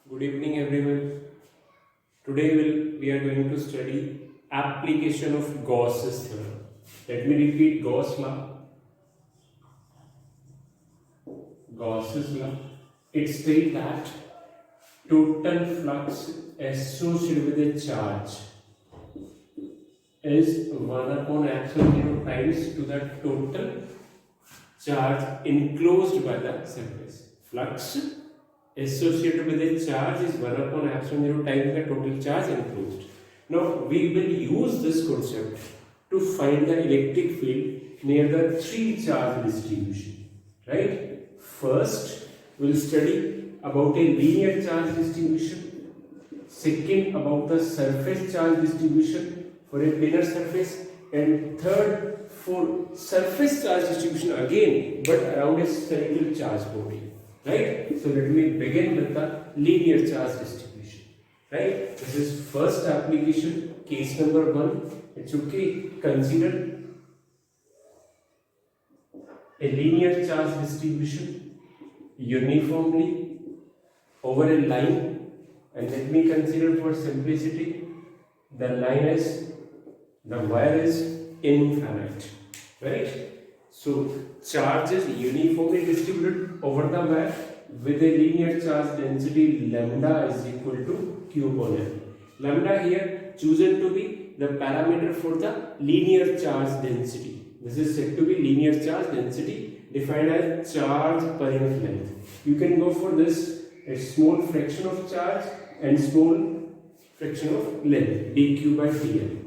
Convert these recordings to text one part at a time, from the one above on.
Good evening, everyone. Today we are going to study application of Gauss's theorem. Let me repeat Gauss law. Gauss's law. It states that total flux associated with a charge is 1 upon epsilon 0 times to the total charge enclosed by the surface. Flux associated with a charge is 1 upon epsilon 0 times the total charge enclosed. Now we will use this concept to find the electric field near the three charge distribution. Right? First, we'll study about a linear charge distribution. Second, about the surface charge distribution for a planar surface. And third, for surface charge distribution again, but around a spherical charge body. Right? So let me begin with the linear charge distribution. Right? This is first application, case number 1. It's okay. Consider a linear charge distribution uniformly over a line, and let me consider for simplicity the wire is infinite. Right? So charge is uniformly distributed over the wire with a linear charge density lambda is equal to q upon L. Lambda here chosen to be the parameter for the linear charge density. This is said to be linear charge density defined as charge per unit length. You can go for this a small fraction of charge and small fraction of length dq by dl.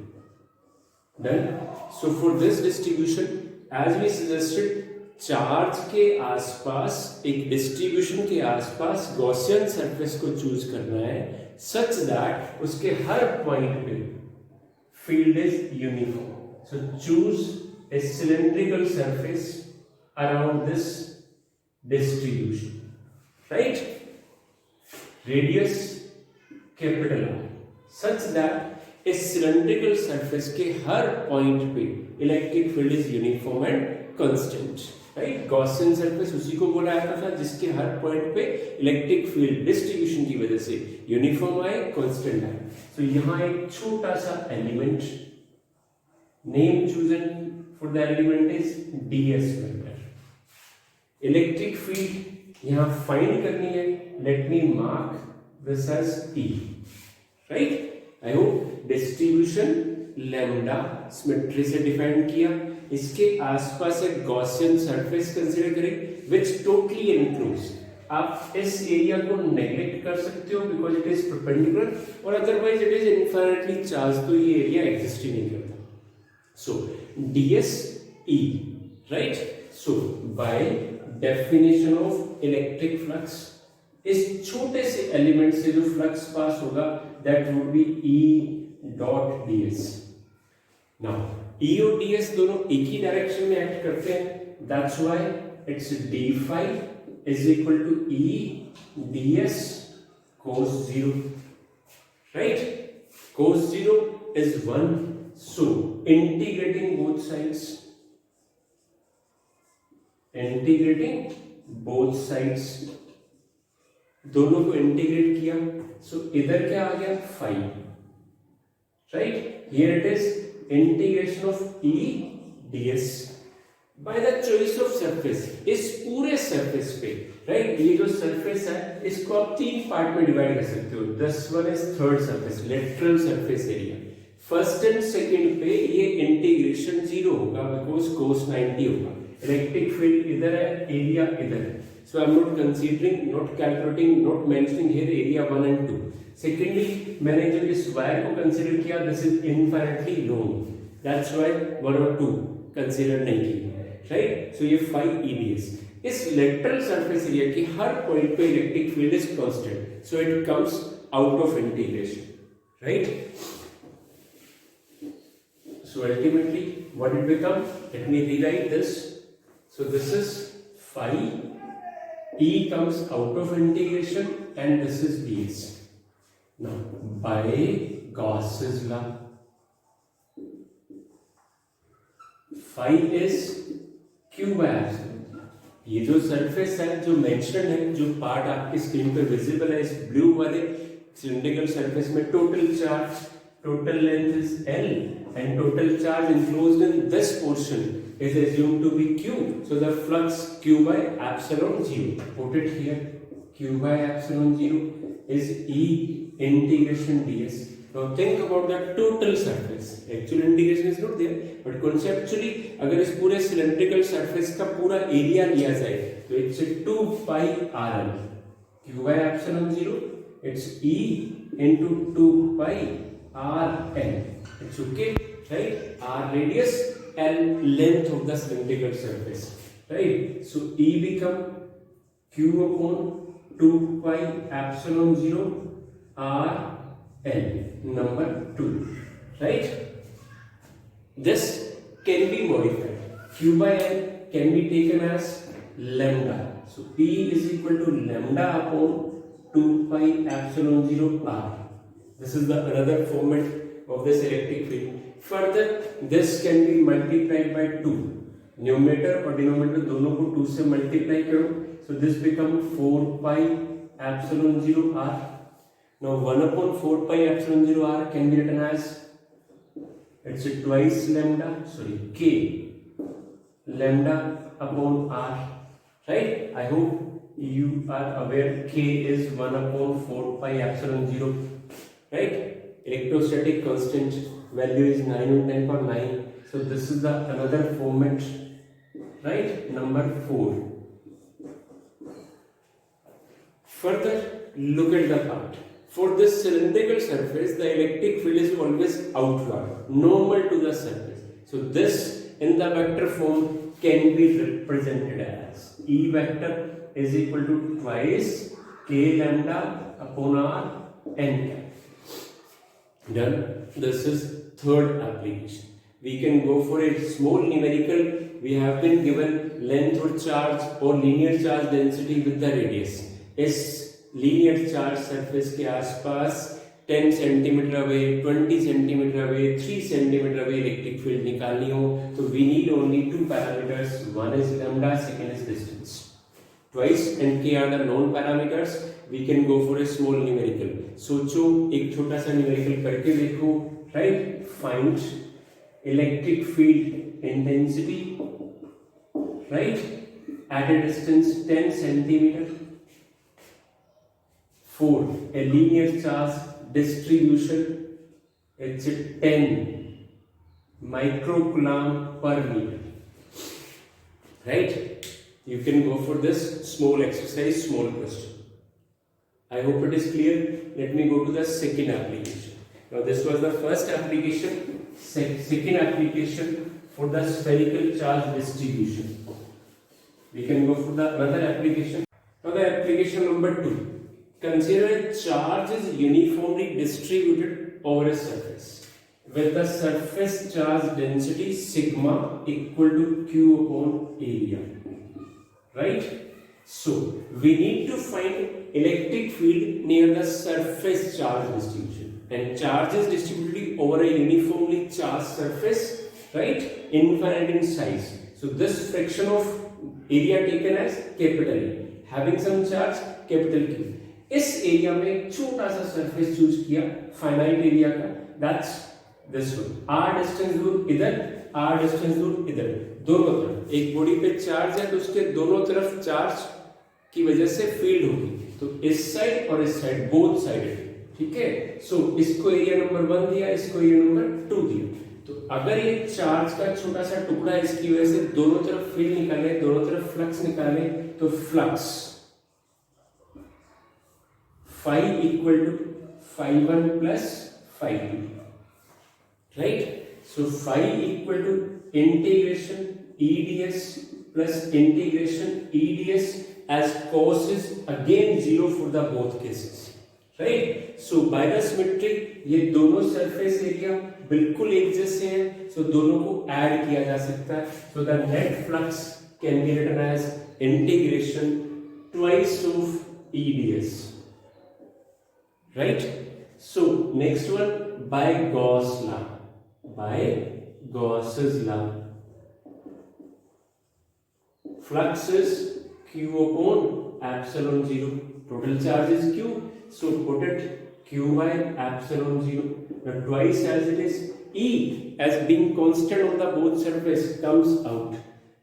Done. So for this distribution, as we suggested, charge के आसपास एक distribution के आसपास Gaussian surface को choose करना है such that उसके हर point पे field is uniform. So choose a cylindrical surface around this distribution. Right? Radius capital R such that इस सिलेंड्रिकल सरफेस के हर पॉइंट पे electric field is uniform and constant. Right? Gaussian surface उसी को बोला जाता था जिसके हर पॉइंट पे इलेक्ट्रिक फील्ड डिस्ट्रीब्यूशन की वजह से यूनिफॉर्म आए, कांस्टेंट आए. तो यहां एक छोटा सा element, name chosen for the element is ds vector. Electric field यहां फाइंड करनी है. Let me mark this as E. Right? I hope distribution lambda symmetry से डिफाइन किया. इसके आसपास एक गॉसियन सरफेस कंसीडर करें विच टोटली एनक्लोज. आप इस एरिया को नेग्लेक्ट कर सकते हो बिकॉज इट इज परपेंडिकुलर, और otherwise it is infinitely charge, तो ये एरिया एग्जिस्ट ही नहीं करता. सो ds E. Right? So by definition of electric flux, इस छोटे से एलिमेंट से जो फ्लक्स पास होगा that would be E dot ds. Now E और ds दोनों एक ही डायरेक्शन में एक्ट करते हैं. That's why it's d phi is equal to E ds cos 0. Right? cos 0 is 1. So integrating both sides, दोनों को integrate किया. सो इधर क्या आ गया? phi. Right? Here it is integration of E ds by the choice of surface. इस पूरे surface पे, right, ये जो सरफेस है इसको आप तीन पार्ट में डिवाइड कर सकते हो. This one is third surface, lateral surface area. First and second पे ये इंटीग्रेशन 0 होगा बिकॉज cos 90 होगा. इलेक्ट्रिक फील्ड इधर है, एरिया इधर है. So I am not considering, not calculating, not mentioning here area 1 and 2. Secondly, मैंने जो इस वायर को कंसीडर किया, this is infinitely long. That's why 1 और 2 कंसीडर नहीं किया. Right? So ये phi EDS. इस lateral surface area की हर पॉइंट पे electric field is constant. So it comes out of integration. Right? So ultimately, what it becomes? Let me rewrite this. So this is phi. E comes out of integration and this is ds. Now by Gauss's law, phi is q by epsilon. ये जो surface है जो mention है, जो part आपकी screen पे visible है इस ब्लू वाले सिलिंड्रिकल सरफेस में, total length is L and total charge enclosed in this portion is assumed to be Q. So the flux Q by epsilon 0. Put it here. Q by epsilon 0 is E integration ds. Now think about the total surface. Actual integration is not there, but conceptually अगर इस पूरे cylindrical surface का पूरा area लिया जाए तो it's 2 pi RL. Q by epsilon 0 it's E into 2 pi RL. It's okay, right? R radius, L length of the cylindrical surface, right? So E become Q upon 2 pi epsilon 0 R L, number 2, right? This can be modified. Q by L can be taken as lambda. So E is equal to lambda upon 2 pi epsilon 0 R. This is the another format of this electric field. Further, this can be multiplied by 2. Numerator और denominator दोनों को 2 से multiply करो. So this become 4 pi epsilon 0 R. Now 1 upon 4 pi epsilon 0 R can be written as it's twice lambda. Sorry, K lambda upon R. Right? I hope you are aware K is 1 upon 4 pi epsilon 0. Right? Electrostatic constant value is 9 on 10 power 9. So this is the another format, right? Number 4. Further, look at the part. For this cylindrical surface, the electric field is always outward, normal to the surface. So this in the vector form can be represented as E vector is equal to twice K lambda upon R n cap. Done. This is third application. We can go for a small numerical. We have been given length or charge or linear charge density with the radius. इस linear charge surface के आसपास 10 centimeter away, 20 centimeter away, 3 centimeter away electric field निकालनी हो तो we need only two parameters. One is lambda, second is distance. Twice and K are the known parameters. We can go for a small numerical. सोचो एक छोटा सा numerical करके देखो, right? Find electric field intensity, right? At a distance 10 centimeter. For a linear charge distribution, it's 10 microcoulomb per meter, right? You can go for this small exercise, small question. I hope it is clear. Let me go to the second application. Now this was the first application. Second application for the spherical charge distribution. We can go for the another application. Now the application number 2. Consider a charge is uniformly distributed over a surface with the surface charge density sigma equal to Q upon area. Right? So we need to find electric field near the surface charge distribution, and charge is distributed over a uniformly charged surface, right? Infinite in size. So this fraction of area taken as capital A, having some charge capital Q. इस area में एक छोटा सा surface choose किया finite area का, that's this one. r distance दूर इधर, r distance दूर इधर, दोनों तरफ एक बॉडी पे चार्ज है तो उसके दोनों तरफ चार्ज की वजह से फील्ड होगी, तो इस साइड और इस साइड बोथ साइडेड. ठीक है. सो इसको एरिया नंबर 1 दिया, इसको एरिया नंबर 2 दिया. तो अगर ये चार्ज का छोटा सा टुकड़ा इसकी वजह से दोनों तरफ फील्ड निकाले, दोनों तरफ फ्लक्स निकाले, तो flux phi equal to phi 1 plus phi 2, right? So phi equal to integration EDS plus integration EDS, as cos is again 0 for the both cases, right? So by the symmetry ये दोनों surface area बिल्कुल एक जैसे हैं, so दोनों को add किया जा सकता है. So the net flux can be written as integration twice of EDS. Right? So next one, by Gauss law. By Gauss's law, flux is q upon epsilon 0. Total charge is q, so put it q by epsilon 0. Now twice as it is, E as being constant on the both surface comes out.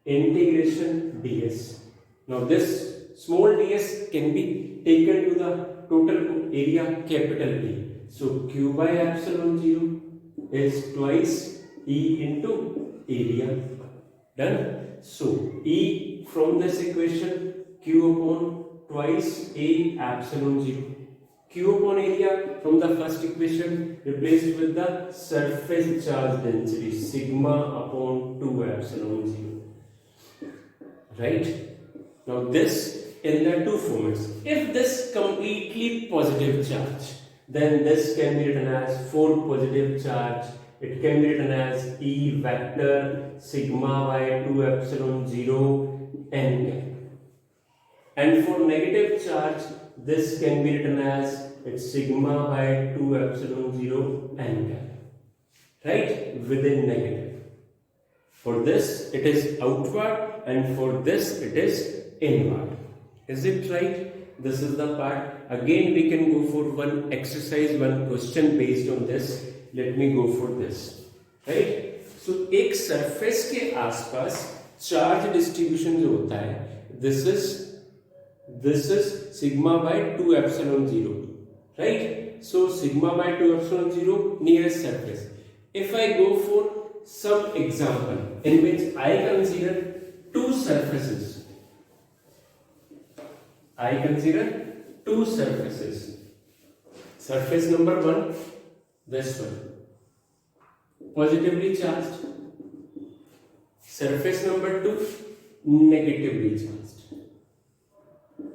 Integration ds. Now this small ds can be taken to the total area capital A. So q by epsilon 0 is twice E into area. Done. So E from this equation, q upon twice A epsilon 0. Q upon area from the first equation replaced with the surface charge density sigma upon 2 epsilon 0. Right? Now this in the two formats. If this completely positive charge, then this can be written as for positive charge. It can be written as E vector sigma by 2 epsilon 0 n. And for negative charge, this can be written as it's sigma by 2 epsilon 0 n. Right? Within negative. For this, it is outward, and for this, it is inward. Is it right? This is the part. Again, we can go for one exercise, one question based on this. Let me go for this. Right? So, एक surface के आसपास charge distribution जो होता है, this is sigma by 2 epsilon 0. Right? So, sigma by 2 epsilon 0 nearest surface. If I go for some example in which I consider two surfaces. Surface number 1, this one, positively charged. Surface number 2, negatively charged.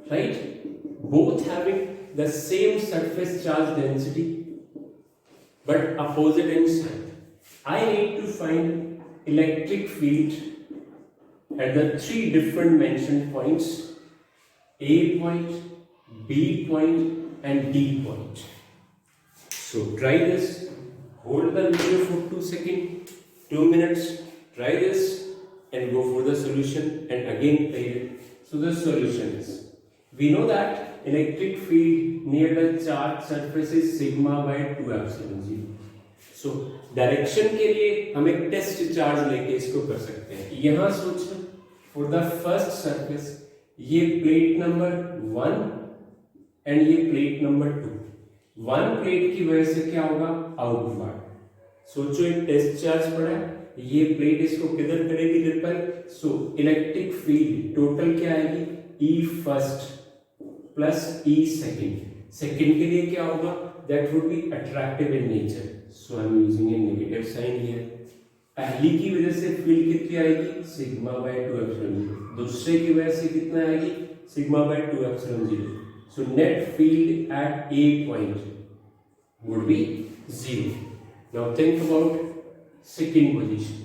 Right? Both having the same surface charge density but opposite inside. I need to find electric field at the three different mentioned points, A point, B point and D point. So try this, hold the video for 2 seconds, 2 minutes, try this and go for the solution and again play it. So the solution is, we know that electric field near the charged surface is sigma by 2 epsilon 0. So direction के लिए हम एक test charge लेके इसको कर सकते हैं. यहां सोचो फॉर द फर्स्ट सरफेस ये प्लेट नंबर 1 एंड ये प्लेट नंबर 2. 1 प्लेट की वजह से क्या होगा? आउटवर्ड. सोचो एक टेस्ट चार्ज पड़ा है, ये प्लेट इसको किधर करेगी? Repel. So electric field total क्या आएगी? ई फर्स्ट प्लस ई सेकेंड. सेकेंड के लिए क्या होगा? That would be attractive in nature. So I am using a negative sign here. पहली की वजह से फील्ड कितनी आएगी? Sigma bye 2 epsilon 0. दूसरे की वजह से कितना आएगी? Sigma bye 2 epsilon 0. So net field at A point would be 0. Now think about second position.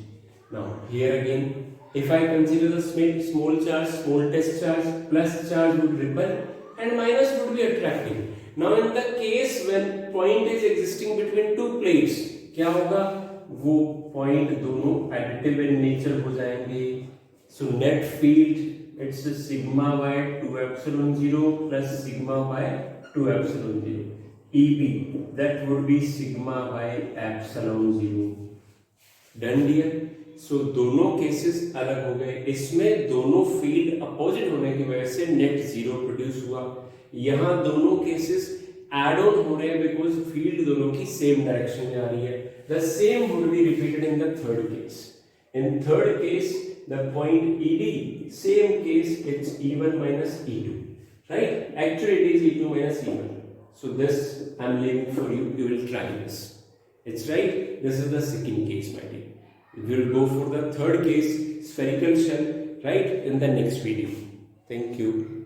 Now here again, if I consider the small charge, small test charge, plus charge would repel and minus would be attracting. Now in the case when point is existing between two plates, क्या होगा? वो point दोनों additive in nature हो जाएंगे. So net field it's sigma by 2 epsilon 0 plus sigma by 2 epsilon 0. EB that would be sigma by epsilon 0. Done dear. So दोनों cases अलग हो गए. इसमें दोनों फील्ड अपोजिट होने की वजह से नेट जीरो प्रोड्यूस हुआ. यहाँ दोनों केसेस एड ऑन हो रहे हैं बिकॉज फील्ड दोनों की सेम डायरेक्शन में आ रही है. The same would be repeated in the third case. In third case the point ED, same case it's E1 minus E2. Right? Actually it is E2 minus E1. So this I am leaving for you. You will try this. It's right. This is the second case, my dear. We will go for the third case, spherical shell, right, in the next video. Thank you.